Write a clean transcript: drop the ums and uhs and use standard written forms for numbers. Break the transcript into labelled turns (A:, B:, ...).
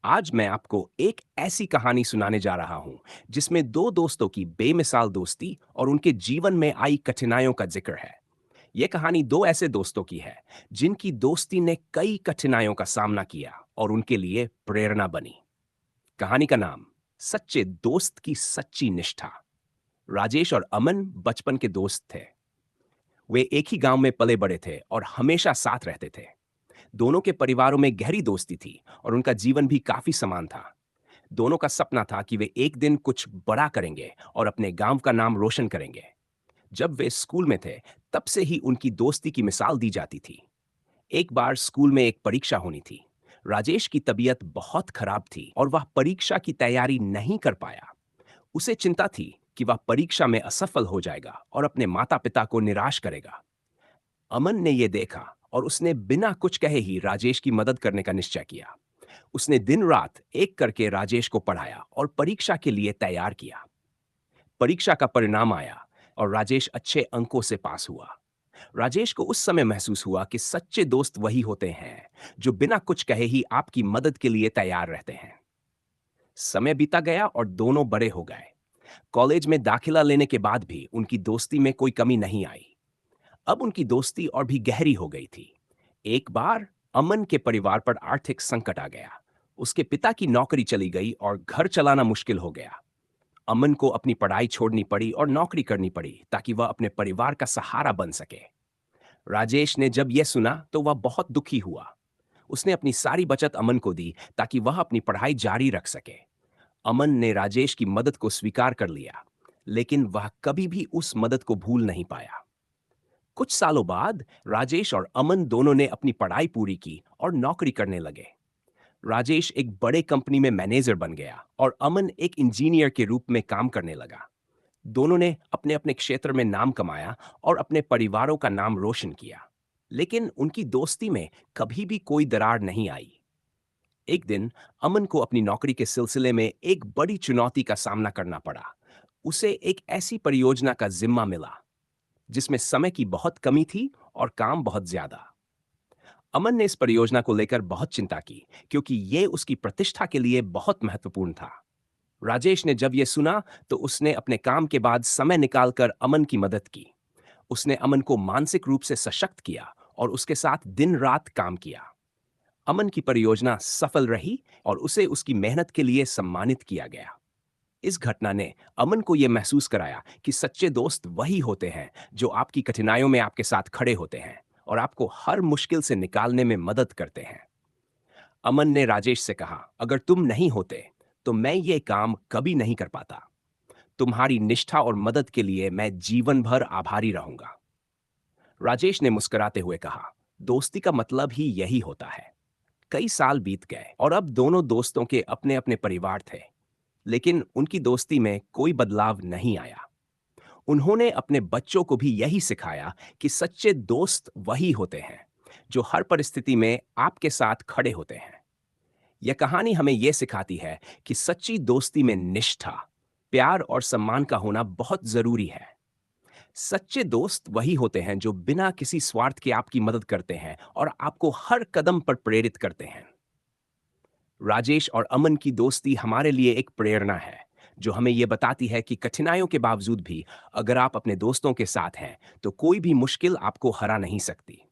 A: आज मैं आपको एक ऐसी कहानी सुनाने जा रहा हूं जिसमें दो दोस्तों की बेमिसाल दोस्ती और उनके जीवन में आई कठिनाइयों का जिक्र है। यह कहानी दो ऐसे दोस्तों की है जिनकी दोस्ती ने कई कठिनाइयों का सामना किया और उनके लिए प्रेरणा बनी। कहानी का नाम सच्चे दोस्त की सच्ची निष्ठा। राजेश और अमन बचपन के दोस्त थे। वे एक ही गांव में पले बड़े थे और हमेशा साथ रहते थे। दोनों के परिवारों में गहरी दोस्ती थी और उनका जीवन भी काफी समान था। दोनों का सपना था कि वे एक दिन कुछ बड़ा करेंगे और अपने गांव का नाम रोशन करेंगे। जब वे स्कूल में थे, तब से ही उनकी दोस्ती की मिसाल दी जाती थी। एक बार स्कूल में एक परीक्षा होनी थी। राजेश की तबीयत बहुत खराब थी और वह परीक्षा की तैयारी नहीं कर पाया। उसे चिंता थी कि वह परीक्षा में असफल हो जाएगा और अपने माता-पिता को निराश करेगा। अमन ने यह देखा और उसने बिना कुछ कहे ही राजेश की मदद करने का निश्चय किया। उसने दिन रात एक करके राजेश को पढ़ाया और परीक्षा के लिए तैयार किया। परीक्षा का परिणाम आया और राजेश अच्छे अंकों से पास हुआ। राजेश को उस समय महसूस हुआ कि सच्चे दोस्त वही होते हैं जो बिना कुछ कहे ही आपकी मदद के लिए तैयार रहते हैं। समय बीता गया और दोनों बड़े हो गए। कॉलेज में दाखिला लेने के बाद भी उनकी दोस्ती में कोई कमी नहीं आई। अब उनकी दोस्ती और भी गहरी हो गई थी। एक बार अमन के परिवार पर आर्थिक संकट आ गया। उसके पिता की नौकरी चली गई और घर चलाना मुश्किल हो गया। अमन को अपनी पढ़ाई छोड़नी पड़ी और नौकरी करनी पड़ी ताकि वह अपने परिवार का सहारा बन सके। राजेश ने जब यह सुना तो वह बहुत दुखी हुआ। उसने अपनी सारी बचत अमन को दी ताकि वह अपनी पढ़ाई जारी रख सके। अमन ने राजेश की मदद को स्वीकार कर लिया, लेकिन वह कभी भी उस मदद को भूल नहीं पाया। कुछ सालों बाद राजेश और अमन दोनों ने अपनी पढ़ाई पूरी की और नौकरी करने लगे। राजेश एक बड़े कंपनी में मैनेजर बन गया और अमन एक इंजीनियर के रूप में काम करने लगा। दोनों ने अपने अपने क्षेत्र में नाम कमाया और अपने परिवारों का नाम रोशन किया। लेकिन उनकी दोस्ती में कभी भी कोई दरार नहीं आई। एक दिन अमन को अपनी नौकरी के सिलसिले में एक बड़ी चुनौती का सामना करना पड़ा। उसे एक ऐसी परियोजना का जिम्मा मिला जिसमें समय की बहुत कमी थी और काम बहुत ज्यादा। अमन ने इस परियोजना को लेकर बहुत चिंता की क्योंकि यह उसकी प्रतिष्ठा के लिए बहुत महत्वपूर्ण था। राजेश ने जब यह सुना तो उसने अपने काम के बाद समय निकालकर अमन की मदद की। उसने अमन को मानसिक रूप से सशक्त किया और उसके साथ दिन रात काम किया। अमन की परियोजना सफल रही और उसे उसकी मेहनत के लिए सम्मानित किया गया। इस घटना ने अमन को यह महसूस कराया कि सच्चे दोस्त वही होते हैं जो आपकी कठिनाइयों में आपके साथ खड़े होते हैं और आपको हर मुश्किल से निकालने में मदद करते हैं। अमन ने राजेश से कहा, अगर तुम नहीं होते तो मैं ये काम कभी नहीं कर पाता। तुम्हारी निष्ठा और मदद के लिए मैं जीवन भर आभारी रहूंगा। राजेश ने मुस्कुराते हुए कहा, दोस्ती का मतलब ही यही होता है। कई साल बीत गए और अब दोनों दोस्तों के अपने अपने परिवार थे, लेकिन उनकी दोस्ती में कोई बदलाव नहीं आया। उन्होंने अपने बच्चों को भी यही सिखाया कि सच्चे दोस्त वही होते हैं जो हर परिस्थिति में आपके साथ खड़े होते हैं। यह कहानी हमें यह सिखाती है कि सच्ची दोस्ती में निष्ठा, प्यार और सम्मान का होना बहुत जरूरी है। सच्चे दोस्त वही होते हैं जो बिना किसी स्वार्थ के आपकी मदद करते हैं और आपको हर कदम पर प्रेरित करते हैं। राजेश और अमन की दोस्ती हमारे लिए एक प्रेरणा है जो हमें यह बताती है कि कठिनाइयों के बावजूद भी अगर आप अपने दोस्तों के साथ हैं तो कोई भी मुश्किल आपको हरा नहीं सकती।